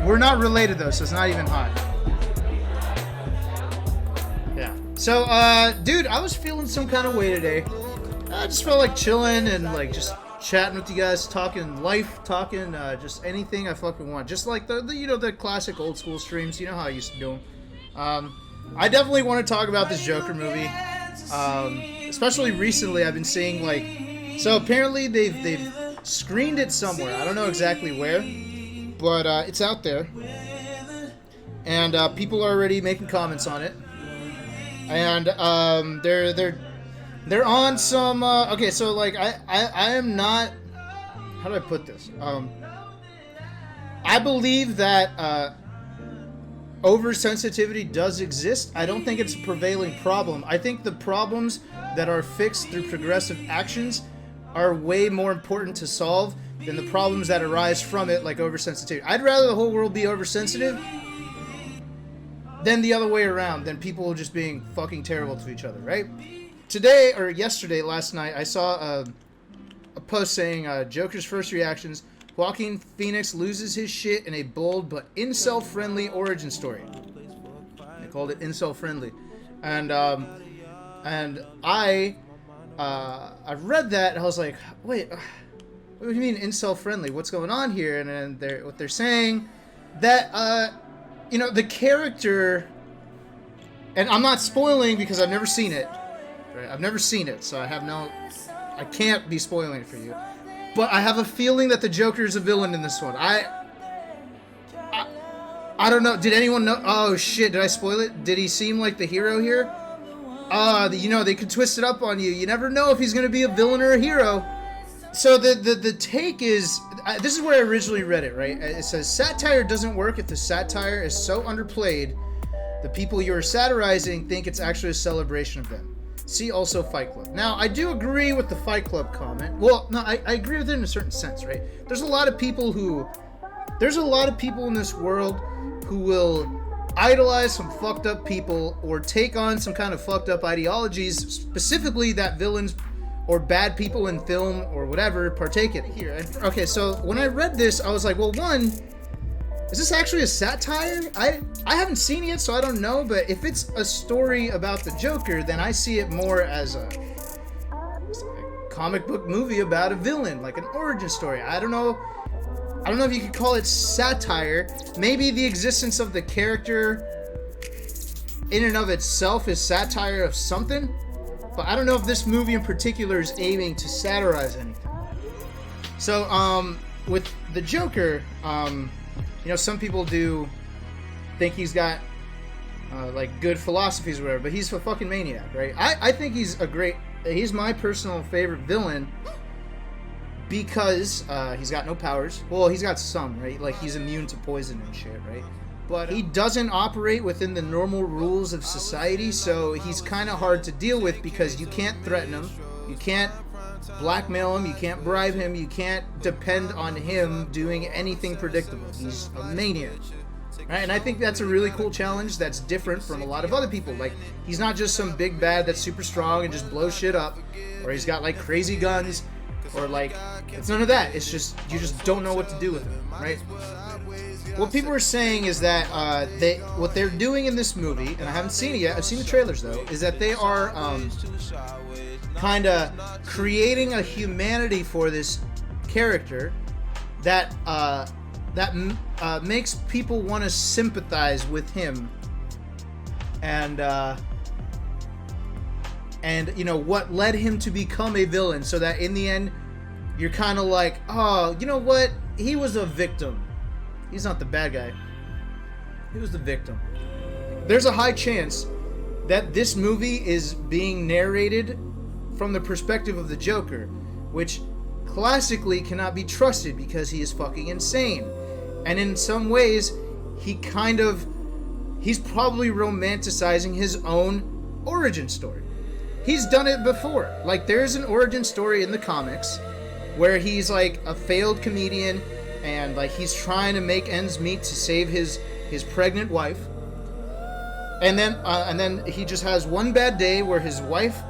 We're not related though, so it's not even hot. Yeah. So, dude, I was feeling some kind of way today. I just felt like chilling and like just chatting with you guys, talking life, talking just anything I fucking want. Just like the you know, the classic old school streams. You know how I used to do them. I definitely want to talk about this Joker movie. Especially recently, I've been seeing like, so apparently they've screened it somewhere. I don't know exactly where, but it's out there, and people are already making comments on it. And they're on some. Okay, so like I am not. How do I put this? I believe that oversensitivity does exist. I don't think it's a prevailing problem. I think the problems that are fixed through progressive actions are way more important to solve than the problems that arise from it, like oversensitivity. I'd rather the whole world be oversensitive than the other way around, than people just being fucking terrible to each other, right? Today, or yesterday, last night, I saw a post saying, Joker's first reactions, Joaquin Phoenix loses his shit in a bold but incel-friendly origin story. They called it incel-friendly. And I read that, and I was like, wait, what do you mean incel-friendly? What's going on here? And then what they're saying, that, you know, the character, and I'm not spoiling because I've never seen it. Right? I've never seen it, so I can't be spoiling it for you. But I have a feeling that the Joker is a villain in this one. I don't know. Did anyone know? Oh shit! Did I spoil it? Did he seem like the hero here? You know, they could twist it up on you. You never know if he's gonna be a villain or a hero. So the take is, this is where I originally read it. Right? It says satire doesn't work if the satire is so underplayed, the people you are satirizing think it's actually a celebration of them. See also Fight Club. Now, I do agree with the Fight Club comment. Well, no, I agree with it in a certain sense, right? There's a lot of people in this world who will idolize some fucked up people or take on some kind of fucked up ideologies, specifically that villains or bad people in film or whatever partake in here. And, okay, so when I read this, I was like, well, one, is this actually a satire? I haven't seen it yet, so I don't know, but if it's a story about the Joker, then I see it more as a comic book movie about a villain, like an origin story. I don't know if you could call it satire. Maybe the existence of the character in and of itself is satire of something, but I don't know if this movie in particular is aiming to satirize anything. So, with the Joker, you know, some people do think he's got, like, good philosophies or whatever, but he's a fucking maniac, right? I think he's my personal favorite villain because he's got no powers. Well, he's got some, right? Like, he's immune to poison and shit, right? But he doesn't operate within the normal rules of society, so he's kind of hard to deal with because you can't threaten him, you can't blackmail him, you can't bribe him, you can't depend on him doing anything predictable. He's a maniac, right? And I think that's a really cool challenge that's different from a lot of other people. Like, he's not just some big bad that's super strong and just blows shit up, or he's got like crazy guns, or like, it's none of that. It's just, you just don't know what to do with him, right? What people are saying is that what they're doing in this movie, and I haven't seen it yet, I've seen the trailers though, is that they are kind of creating a humanity for this character that makes people want to sympathize with him, and you know what led him to become a villain, so that in the end you're kind of like, oh, you know what, he was a victim. He's not the bad guy. He was the victim. There's a high chance that this movie is being narrated from the perspective of the Joker, which classically cannot be trusted because he is fucking insane. And in some ways, he's probably romanticizing his own origin story. He's done it before. Like, there's an origin story in the comics where he's like a failed comedian and like he's trying to make ends meet to save his pregnant wife. And then he just has one bad day where his wife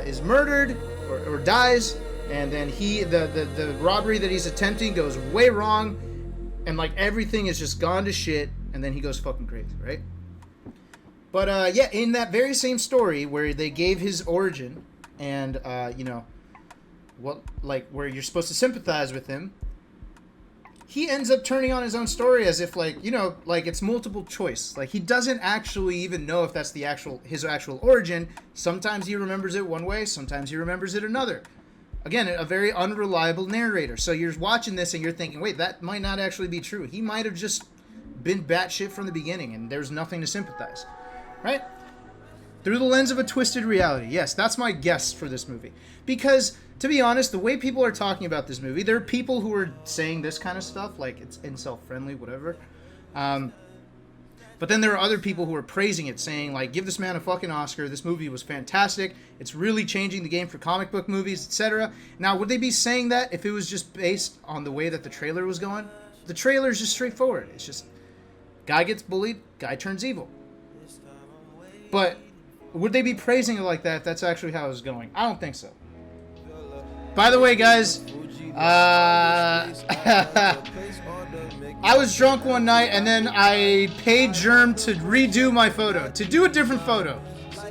is murdered or dies, and then the robbery that he's attempting goes way wrong, and like everything is just gone to shit, and then he goes fucking crazy, right? But yeah, in that very same story where they gave his origin, and you know, what, like, where you're supposed to sympathize with him, he ends up turning on his own story as if, like, you know, like it's multiple choice. Like, he doesn't actually even know if that's his actual origin. Sometimes he remembers it one way, sometimes he remembers it another. Again, a very unreliable narrator. So you're watching this and you're thinking, wait, that might not actually be true. He might have just been batshit from the beginning and there's nothing to sympathize. Right? Through the lens of a twisted reality. Yes, that's my guess for this movie. Because, to be honest, the way people are talking about this movie, there are people who are saying this kind of stuff, like it's incel-friendly, whatever. But then there are other people who are praising it, saying, like, give this man a fucking Oscar. This movie was fantastic. It's really changing the game for comic book movies, etc. Now, would they be saying that if it was just based on the way that the trailer was going? The trailer is just straightforward. It's just, guy gets bullied, guy turns evil. But would they be praising it like that if that's actually how it was going? I don't think so. By the way, guys, I was drunk one night and then I paid Germ to redo my photo, to do a different photo.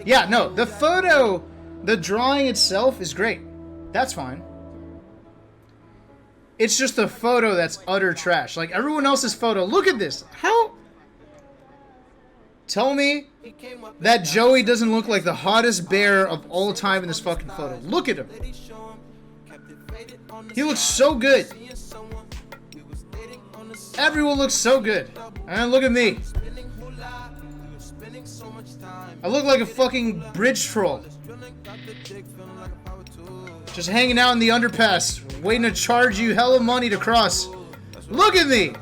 Yeah, no, the photo, the drawing itself is great. That's fine. It's just the photo that's utter trash. Like everyone else's photo. Look at this. How? Tell me that Joey doesn't look like the hottest bear of all time in this fucking photo. Look at him. He looks so good. Everyone looks so good. And look at me. I look like a fucking bridge troll. Just hanging out in the underpass, waiting to charge you hella money to cross. Look at me.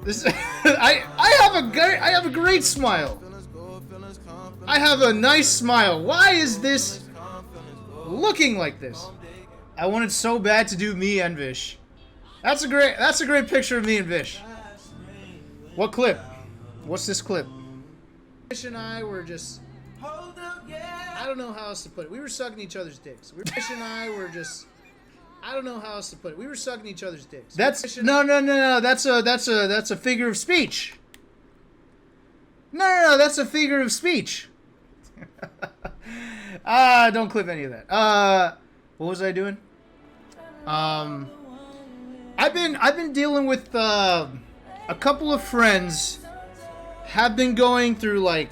This I have a great smile. I have a nice smile. Why is this looking like this? I wanted so bad to do me and Vish. That's a great picture of me and Vish. What clip? What's this clip? Vish and I were just, I don't know how else to put it. We were sucking each other's dicks. Vish and I were just, I don't know how else to put it. We were sucking each other's dicks. That's no. That's a figure of speech. No. That's a figure of speech. Don't clip any of that. What was I doing? I've been dealing with a couple of friends have been going through like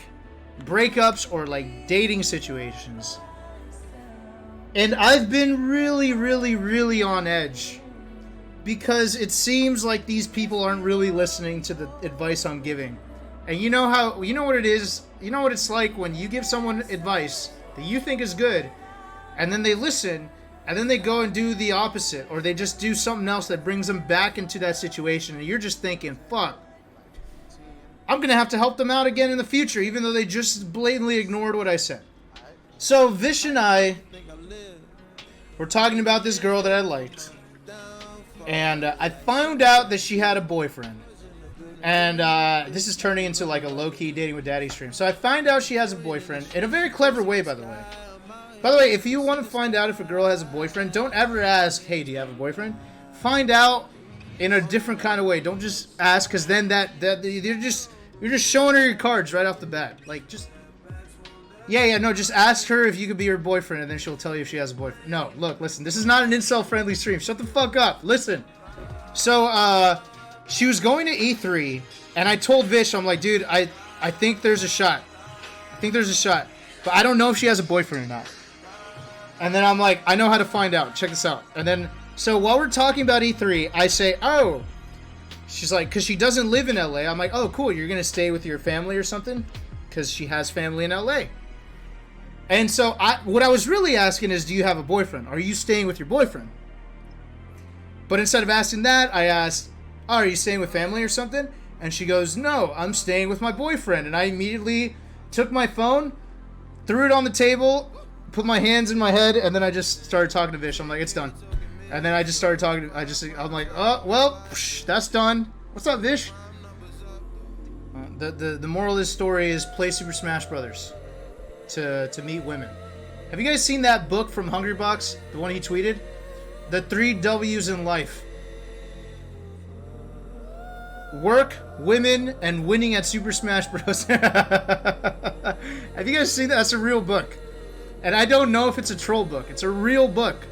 breakups or like dating situations. And I've been really on edge because it seems like these people aren't really listening to the advice I'm giving. And you know what it is? You know what it's like when you give someone advice that you think is good and then they listen and then they go and do the opposite, or they just do something else that brings them back into that situation and you're just thinking, fuck, I'm going to have to help them out again in the future even though they just blatantly ignored what I said. So Vish and I were talking about this girl that I liked, and I found out that she had a boyfriend. And this is turning into like a low-key dating with daddy stream. So I find out she has a boyfriend in a very clever way, by the way. By the way, if you want to find out if a girl has a boyfriend, don't ever ask, hey, do you have a boyfriend? Find out in a different kind of way. Don't just ask, because then you're just showing her your cards right off the bat. Like, just... No, just ask her if you could be her boyfriend, and then she'll tell you if she has a boyfriend. No, look, listen, this is not an incel-friendly stream. Shut the fuck up. Listen. So, she was going to E3, and I told Vish, I'm like, dude, I think there's a shot. But I don't know if she has a boyfriend or not. And then I'm like, I know how to find out. Check this out. And then, so while we're talking about E3, I say, oh. She's like, because she doesn't live in LA. I'm like, oh, cool, you're going to stay with your family or something? Because she has family in LA. And so what I was really asking is, do you have a boyfriend? Are you staying with your boyfriend? But instead of asking that, I asked, oh, are you staying with family or something? And she goes, no, I'm staying with my boyfriend. And I immediately took my phone, threw it on the table, put my hands in my head, and then I just started talking to Vish. I'm like, it's done. And then I just started talking. I'm like, oh, well, that's done. What's up, Vish? The moral of this story is play Super Smash Brothers to meet women. Have you guys seen that book from Hungrybox? The one he tweeted? The 3 W's in life. Work, Women, and Winning at Super Smash Bros. Have you guys seen that? That's a real book. And I don't know if it's a troll book. It's a real book.